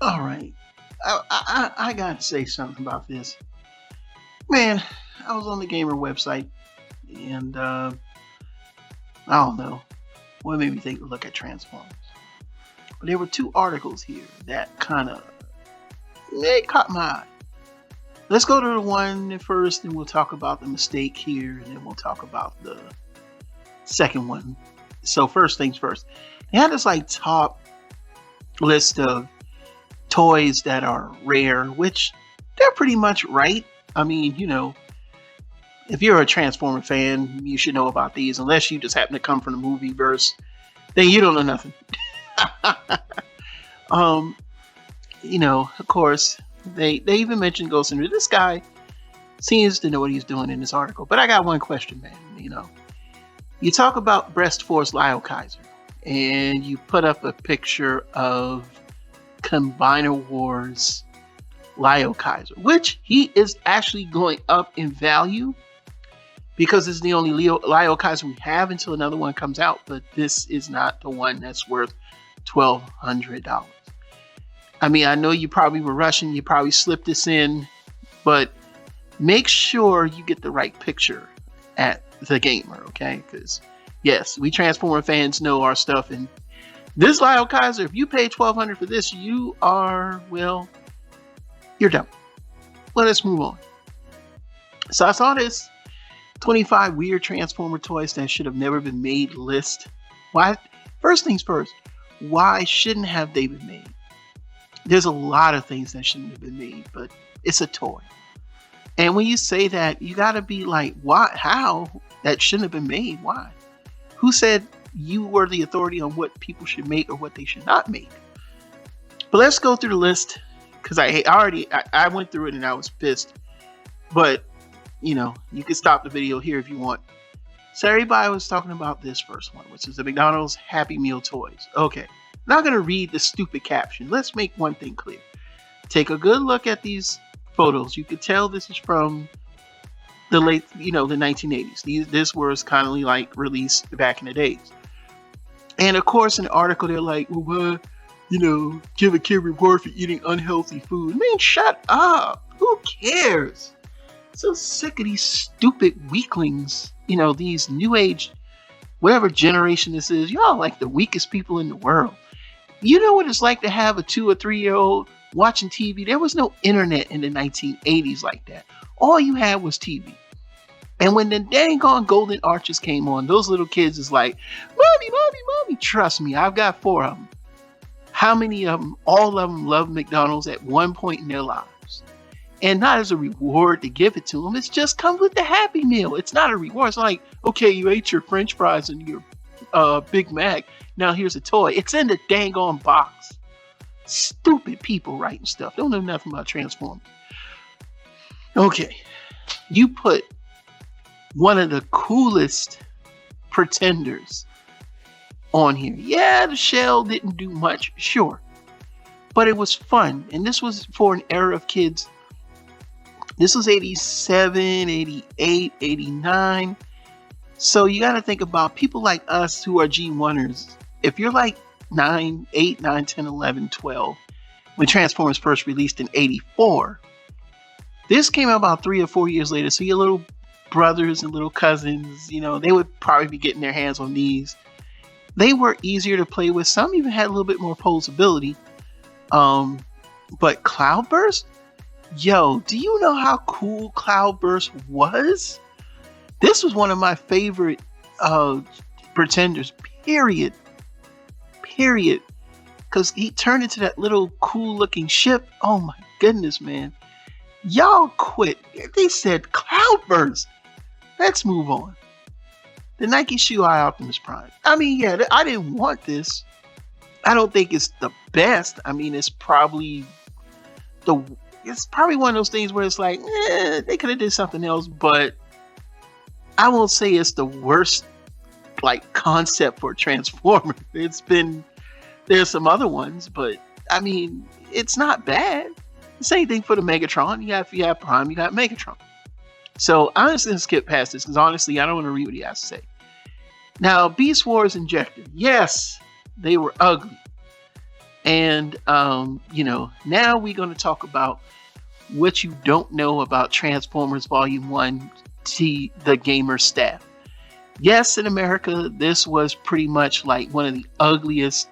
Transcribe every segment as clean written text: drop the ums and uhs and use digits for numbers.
All right. I got to say something about this. Man, I was on the Gamer website and I don't know what made me think to look at Transformers. But there were two articles here that kind of they caught my eye. Let's go to the one first, and we'll talk about the mistake here, and then we'll talk about the second one. So first things first, they had this like top list of toys that are rare, which they're pretty much right. I mean, if you're a Transformer fan, you should know about these, unless you just happen to come from the movie verse, then you don't know nothing. um, of course, they even mentioned Ghost in this guy seems to know what he's doing in this article. But I got one question, man. You talk about Breast Force Lyle Kaiser, and you put up a picture of Combiner Wars Lyle Kaiser, which he is actually going up in value because it's the only Lyle Kaiser we have until another one comes out. But this is not the one that's worth $1,200. I mean, I know you probably were rushing, you probably slipped this in, but make sure you get the right picture at the Gamer, okay? Because yes, we Transformer fans know our stuff, and this Lyle Kaiser, if you pay $1,200 for this, you are, well, you're dumb. Let us move on. So I saw this 25 weird Transformer toys that should have never been made list. Why? First things first, why shouldn't have they been made? There's a lot of things that shouldn't have been made, but it's a toy. And when you say that, you got to be like, why? How? That shouldn't have been made. Why? Who said you were the authority on what people should make or what they should not make? But let's go through the list, because I went through it and I was pissed. But, you can stop the video here if you want. So everybody was talking about this first one, which is the McDonald's Happy Meal toys. Okay. Not going to read the stupid caption. Let's make one thing clear. Take a good look at these photos. You could tell this is from the late, the 1980s. This was kind of like released back in the days. And of course, in the article, they're like, well, give a kid reward for eating unhealthy food. Man, shut up. Who cares? So sick of these stupid weaklings. These new age, whatever generation this is. Y'all like the weakest people in the world. You know what it's like to have a 2 or 3-year-old watching TV? There was no internet in the 1980s like that. All you had was TV. And when the dang on Golden Arches came on, those little kids is like, Mommy. Trust me, I've got 4 of them. How many of them? All of them love McDonald's at one point in their lives. And not as a reward to give it to them. It's just comes with the Happy Meal. It's not a reward. It's like, okay, you ate your French fries and your Big Mac. Now here's a toy. It's in the dang on box. Stupid people writing stuff. Don't know nothing about Transformers. Okay. You put one of the coolest Pretenders on here. Yeah, the shell didn't do much. Sure. But it was fun. And this was for an era of kids. This was 87, 88, 89. So you got to think about people like us who are G1ers. If you're like 9, 8, 9, 10, 11, 12, when Transformers first released in 84, this came out about 3 or 4 years later. So your little brothers and little cousins, they would probably be getting their hands on these. They were easier to play with. Some even had a little bit more posability. But Cloudburst? Yo, do you know how cool Cloudburst was? This was one of my favorite Pretenders, period. Because he turned into that little cool looking ship. Oh my goodness, man. Y'all quit. They said Cloudburst. Let's move on. The Nike Shoe Eye Optimus Prime. I mean, yeah, I didn't want this. I don't think it's the best. I mean, it's probably one of those things where it's like, they could have did something else, but I won't say it's the worst like concept for Transformers. There's some other ones, but I mean, it's not bad. Same thing for the Megatron. If you have Prime, you got Megatron. So I'm just going to skip past this because honestly, I don't want to read what he has to say. Now, Beast Wars Injector. Yes, they were ugly. And now we're going to talk about what you don't know about Transformers Volume 1 to the gamer staff. Yes, in America, this was pretty much like one of the ugliest.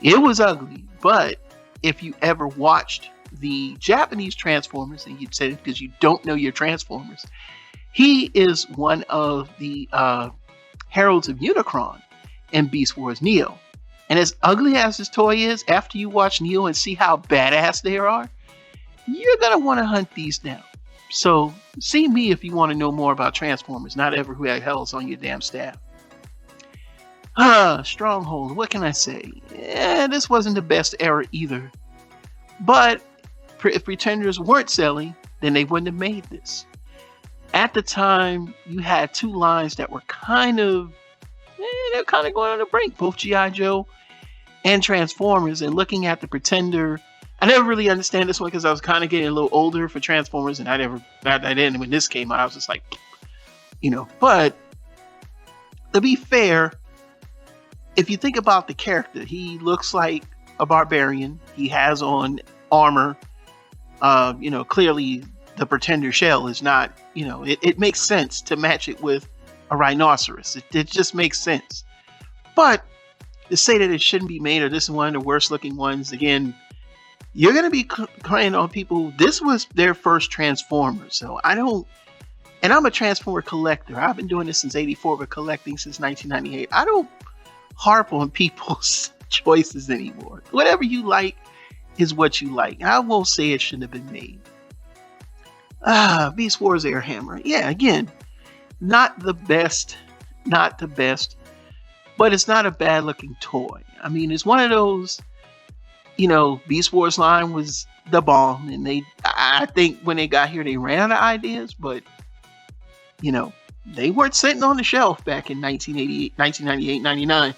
It was ugly, but if you ever watched the Japanese Transformers, and you'd say because you don't know your Transformers, he is one of the heralds of Unicron in Beast Wars Neo. And as ugly as this toy is, after you watch Neo and see how badass they are, you're going to want to hunt these down. So see me if you want to know more about Transformers, not ever who the hell's on your damn staff. Stronghold, what can I say? This wasn't the best era either. But if Pretenders weren't selling, then they wouldn't have made this. At the time, you had two lines that were kind of going on the brink, both G.I. Joe and Transformers. And looking at the Pretender, I never really understand this one because I was kind of getting a little older for Transformers, and I didn't when this came out. I was just like, But to be fair, if you think about the character, he looks like a barbarian. He has on armor. Clearly the Pretender shell is not. It makes sense to match it with a rhinoceros. It just makes sense. But to say that it shouldn't be made, or this is one of the worst looking ones, again, you're going to be crying on people. This was their first Transformer. So and I'm a Transformer collector. I've been doing this since '84, but collecting since 1998. I don't harp on people's choices anymore. Whatever you like is what you like. I won't say it shouldn't have been made. Beast Wars Airhammer. Yeah, again, not the best, but it's not a bad looking toy. I mean, it's one of those, Beast Wars line was the bomb, and I think when they got here, they ran out of ideas, but, they weren't sitting on the shelf back in 1988, 1998, 99.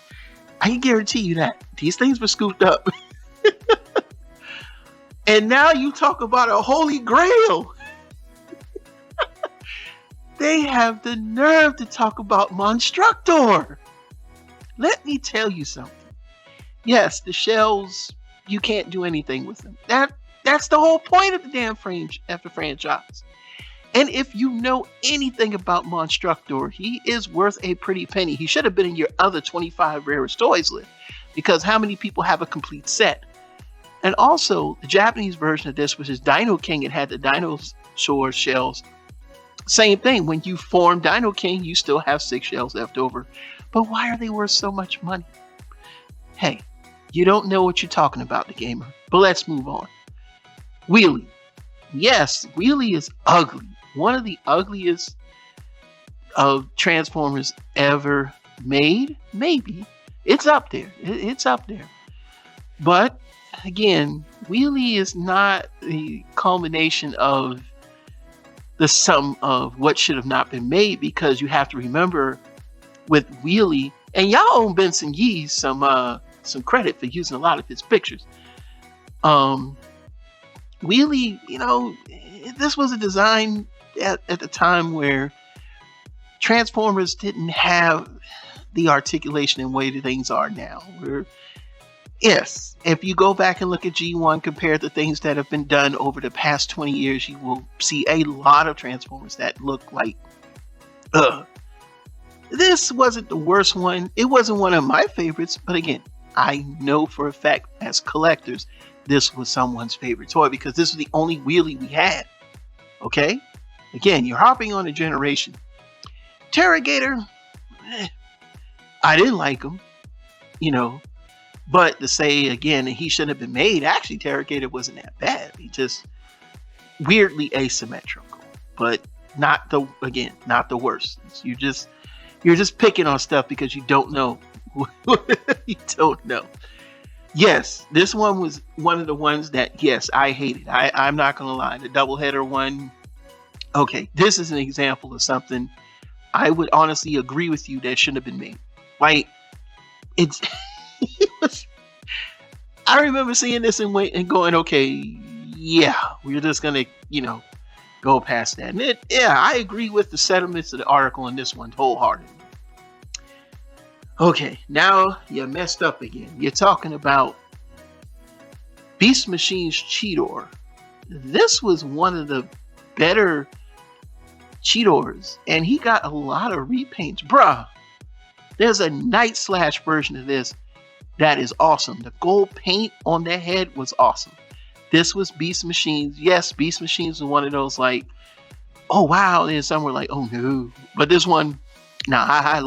I can guarantee you that. These things were scooped up. And now you talk about a holy grail. They have the nerve to talk about Monstructor. Let me tell you something. Yes, the shells, you can't do anything with them. That's the whole point of the damn franchise. And if you know anything about Monstructor, he is worth a pretty penny. He should have been in your other 25 rarest toys list, because how many people have a complete set? And also, the Japanese version of this, which is Dino King, it had the dinosaur shells. Same thing. When you form Dino King, you still have 6 shells left over. But why are they worth so much money? Hey, you don't know what you're talking about, the gamer. But let's move on. Wheelie. Yes, Wheelie is ugly. One of the ugliest of Transformers ever made. Maybe. It's up there. It's up there. But, again, Wheelie is not the culmination of the sum of what should have not been made, because you have to remember with Wheelie, and y'all owe Benson Yee some credit for using a lot of his pictures. Wheelie, this was a design at the time where Transformers didn't have the articulation and way that things are now. Yes, if you go back and look at G1 compared to things that have been done over the past 20 years, you will see a lot of Transformers that look like, This wasn't the worst one. It wasn't one of my favorites, but again, I know for a fact as collectors, this was someone's favorite toy because this was the only Wheelie we had. Okay? Again, you're hopping on a generation. Terragator, I didn't like him, but to say again he shouldn't have been made, actually Terragator wasn't that bad. He just weirdly asymmetrical, but not the worst. You're just picking on stuff because you don't know. You don't know. Yes, this one was one of the ones that, yes, I hated. I'm not going to lie. The doubleheader one, okay, this is an example of something I would honestly agree with you that shouldn't have been made. Like, it's... I remember seeing this and going, okay, yeah, we're just going to, go past that. And I agree with the sentiments of the article in this one wholeheartedly. Okay, now you're messed up again. You're talking about Beast Machine's Cheetor. This was one of the better Cheetors, and he got a lot of repaints. Bruh, there's a Night Slash version of this that is awesome. The gold paint on their head was awesome. This was Beast Machines. Yes, Beast Machines was one of those like, oh wow, and some were like, oh no. But this one, I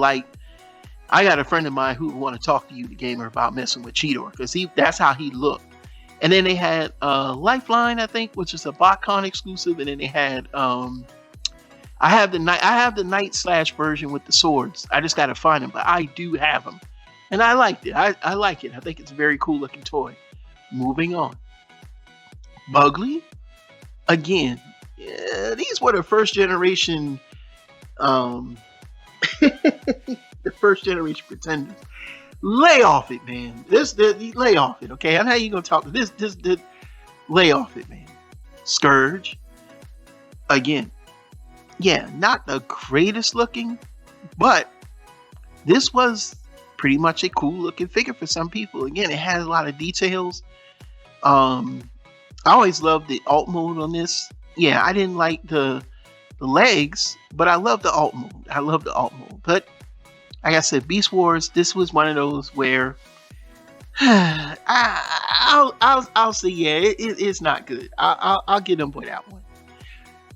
got a friend of mine who would want to talk to you, the gamer, about messing with Cheetor, because that's how he looked. And then they had Lifeline, I think, which is a BotCon exclusive, and then they had I have the Night Slash version with the swords. I just gotta find them, but I do have them, and I liked it. I like it. I think it's a very cool looking toy. Moving on, Bugly. Again, these were the first generation, the first generation pretenders. Lay off it, man. Lay off it, okay? I know how you gonna talk to this. Lay off it, man. Scourge. Again. Yeah, not the greatest looking, but this was pretty much a cool looking figure for some people. Again, it has a lot of details. I always loved the alt mode on this. Yeah, I didn't like the legs, but I love the alt mode. But like I said, Beast Wars, this was one of those where I'll say, yeah, it's not good. I'll give them boy that one.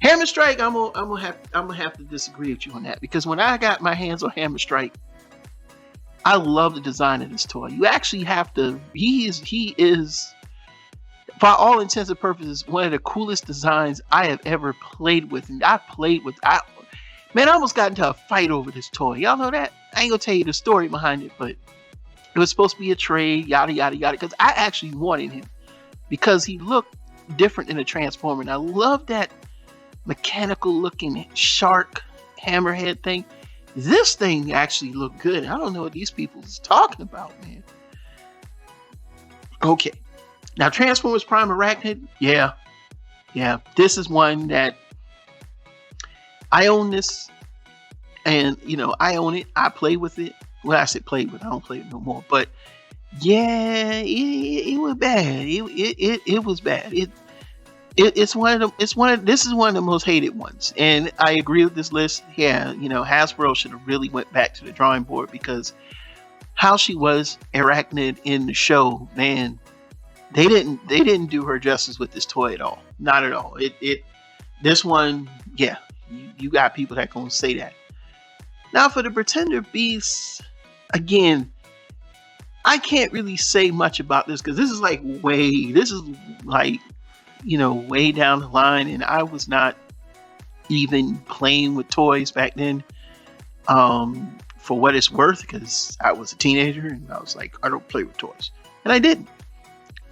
Hammer Strike, I'm gonna have to disagree with you on that, because when I got my hands on Hammer Strike, I love the design of this toy. You actually have to. He is, for all intents and purposes, one of the coolest designs I have ever played with. And I almost got into a fight over this toy. Y'all know that? I ain't gonna tell you the story behind it, but it was supposed to be a trade, yada yada yada. Because I actually wanted him because he looked different in a Transformer, and I love that mechanical looking shark hammerhead thing. This thing actually looked good. I don't know what these people is talking about, man. Okay, now Transformers Prime Arachnid. Yeah, this is one that I own this, and I own it. I play with it. Well, I said play with. I don't play it no more. But yeah, it was bad. It was bad. This is one of the most hated ones, and I agree with this list. Yeah, Hasbro should have really went back to the drawing board, because how she was Arachnid in the show, man, they didn't do her justice with this toy at all. Not at all. This one, yeah, you got people that gonna say that. Now for the Pretender Beasts, again, I can't really say much about this, because this is like way down the line, and I was not even playing with toys back then, for what it's worth, because I was a teenager and I was like, I don't play with toys, and I didn't.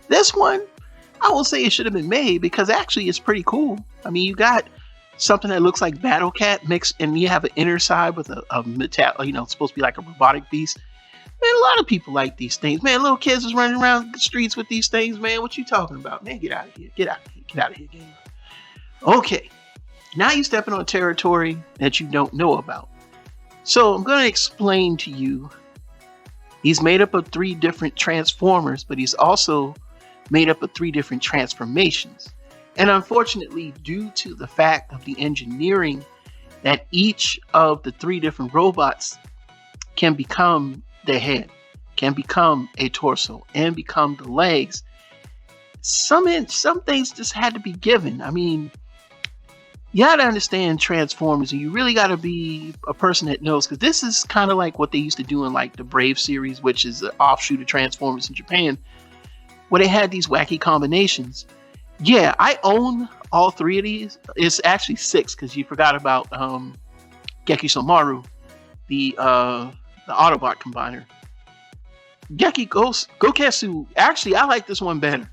This one, I will say it should have been made, because actually it's pretty cool. I mean, you got something that looks like Battle Cat mixed, and you have an inner side with a metal, it's supposed to be like a robotic beast. Man, a lot of people like these things. Man, little kids is running around the streets with these things, man. What you talking about? Man, get out of here. Get out of here, game. Okay. Now you're stepping on territory that you don't know about. So I'm going to explain to you. He's made up of 3 different Transformers, but he's also made up of 3 different transformations. And unfortunately, due to the fact of the engineering that each of the 3 different robots can become the head, can become a torso, and become the legs, some things just had to be given. I mean, you got to understand Transformers, and you really got to be a person that knows, because this is kind of like what they used to do in like the Brave series, which is an offshoot of Transformers in Japan, where they had these wacky combinations. Yeah, I own all 3 of these. It's actually 6, because you forgot about Gekisomaru, the Autobot combiner. Goketsu. Actually, I like this one better.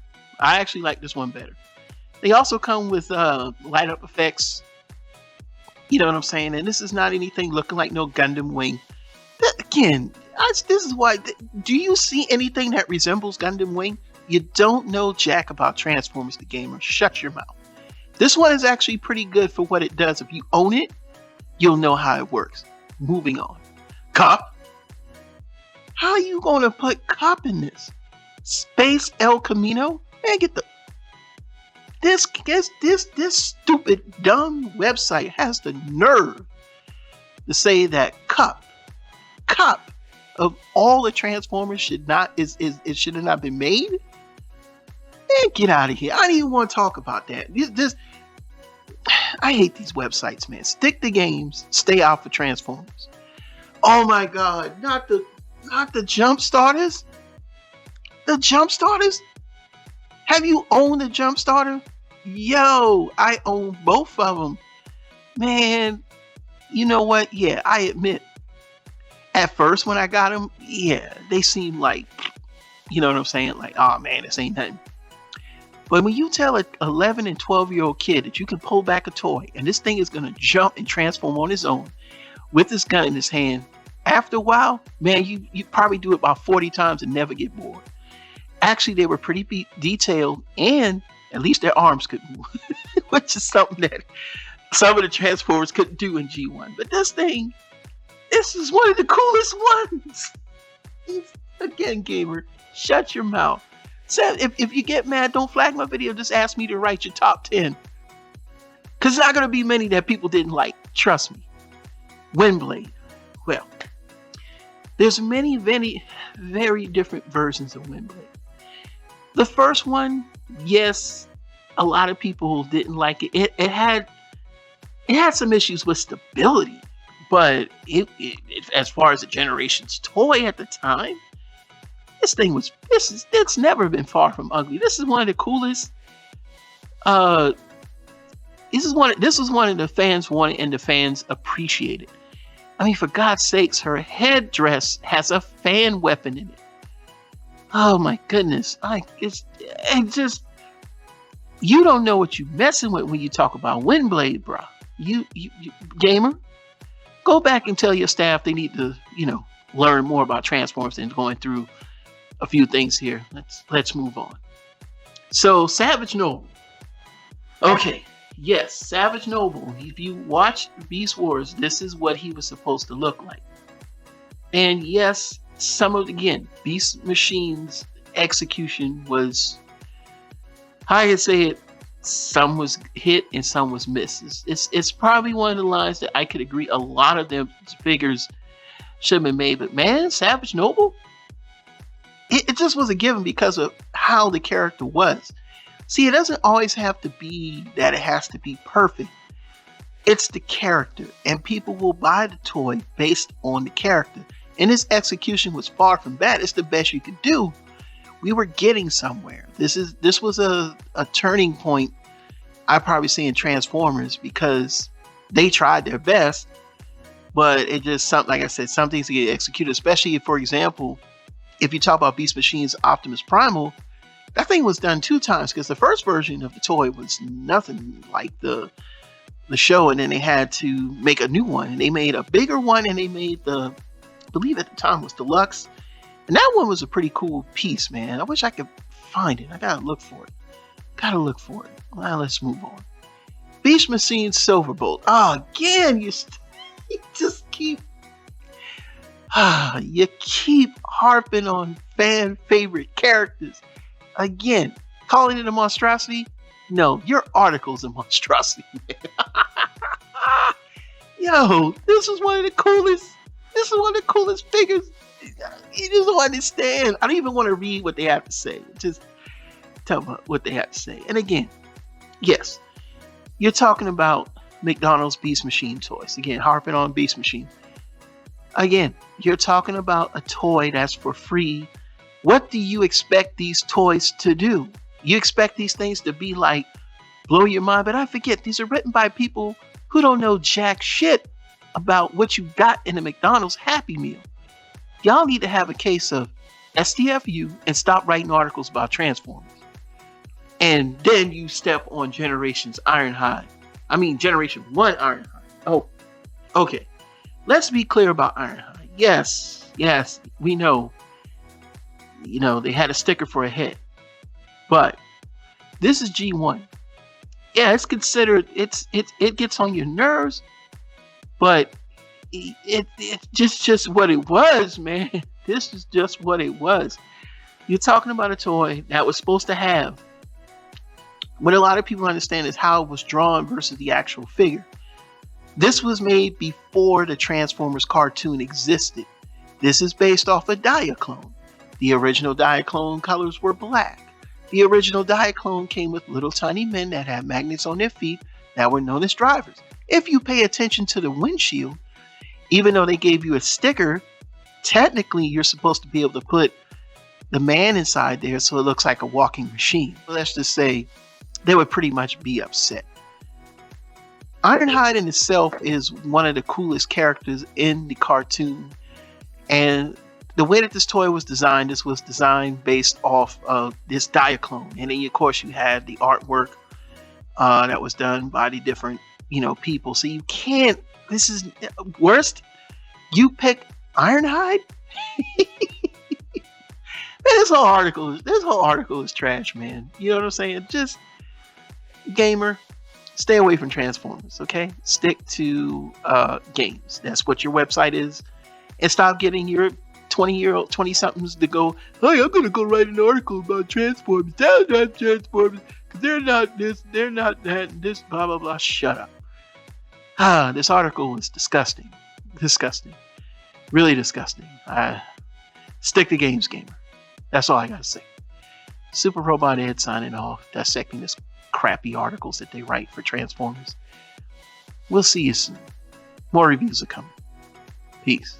They also come with light up effects. You know what I'm saying? And this is not anything looking like no Gundam Wing. This is why. Do you see anything that resembles Gundam Wing? You don't know jack about Transformers the Gamer. Shut your mouth. This one is actually pretty good for what it does. If you own it, you'll know how it works. Moving on. Cop. How are you going to put Cop in this? Space El Camino? Man, get the this stupid dumb website has the nerve to say that cup of all the Transformers should not it should have not been made. Man, get out of here. I don't even want to talk about that. This I hate these websites, man. Stick to games, stay out for Transformers. Oh my god, not the jump starters. The jump starters? Have you owned a jump starter? Yo, I own both of them. Man, you know what? Yeah, I admit. At first when I got them, yeah, they seemed like, you know what I'm saying? Like, oh man, this ain't nothing. But when you tell an 11 and 12-year-old kid that you can pull back a toy and this thing is going to jump and transform on its own with this gun in his hand, after a while, man, you probably do it about 40 times and never get bored. Actually, they were pretty detailed, and at least their arms could move, which is something that some of the Transformers couldn't do in G1. But this is one of the coolest ones. Again, gamer, shut your mouth. So if you get mad, don't flag my video. Just ask me to write your top 10. Because there's not going to be many that people didn't like. Trust me. Windblade. Well, there's many, very, very different versions of Windblade. The first one, yes, a lot of people didn't like it. It had some issues with stability, but it as far as the Generations toy at the time, it's never been far from ugly. This is one of the coolest. This was one of the fans wanted and the fans appreciated. I mean, for God's sakes, her headdress has a fan weapon in it. Oh my goodness. You don't know what you're messing with when you talk about Windblade, bro. You gamer, go back and tell your staff they need to, learn more about Transformers and going through a few things here. Let's move on. So Savage Noble. Okay. Yes, Savage Noble. If you watch Beast Wars, this is what he was supposed to look like. And yes, Beast Machine's execution was, I could say it, some was hit and some was missed. It's probably one of the lines that I could agree a lot of them figures should have been made. But man, Savage Noble, it just was a given because of how the character was. See, it doesn't always have to be that it has to be perfect. It's the character, and people will buy the toy based on the character. And his execution was far from bad. It's the best you could do. We were getting somewhere. This was a turning point, I probably see in Transformers, because they tried their best, but it just like I said, some things to get executed. Especially, for example, if you talk about Beast Machine's Optimus Primal, that thing was done 2 times because the first version of the toy was nothing like the show, and then they had to make a new one, and they made a bigger one, and they made I believe at the time was Deluxe, and that one was a pretty cool piece, man. I wish I could find it. I gotta look for it. Well, let's move on. Beast Machine Silverbolt. Again, you just keep harping on fan favorite characters. Again, calling it a monstrosity? No, your article's a monstrosity, man. Yo, this is one of the coolest figures. You just don't understand. I don't even want to read what they have to say. Just tell me what they have to say. And again, yes, you're talking about McDonald's Beast Machine toys. Again, harping on Beast Machine. Again, you're talking about a toy that's for free. What do you expect these toys to do? You expect these things to be like, blow your mind, but I forget, these are written by people who don't know jack shit about what you got in a McDonald's Happy Meal. Y'all need to have a case of STFU and stop writing articles about Transformers. And then you step on Generation 1 Ironhide. Oh, okay. Let's be clear about Ironhide. Yes, we know. They had a sticker for a head. But this is G1. Yeah, it's considered, it gets on your nerves, but it's just what it was, man. This is just what it was. You're talking about a toy that was supposed to have What a lot of people understand is how it was drawn versus the actual figure. This was made before the Transformers cartoon existed. This is based off a Diaclone. The original Diaclone colors were black. The original Diaclone came with little tiny men that had magnets on their feet that were known as drivers. If you pay attention to the windshield, even though they gave you a sticker, technically you're supposed to be able to put the man inside there so it looks like a walking machine. Let's just say they would pretty much be upset. Ironhide in itself is one of the coolest characters in the cartoon. And the way that this toy was designed, this was designed based off of this Diaclone. And then, of course, you had the artwork that was done by the different, people. So you can't, this is worst. You pick Ironhide? Man, this whole article is trash, man. You know what I'm saying? Just, gamer, stay away from Transformers, okay? Stick to games. That's what your website is. And stop getting your 20-somethings to go, hey, I'm going to go write an article about Transformers. They're not Transformers, because they're not this, they're not that, this, blah, blah, blah. Shut up. This article is disgusting. Disgusting. Really disgusting. Stick to games, gamer. That's all I got to say. Super Robot Ed signing off, dissecting this crappy articles that they write for Transformers. We'll see you soon. More reviews are coming. Peace.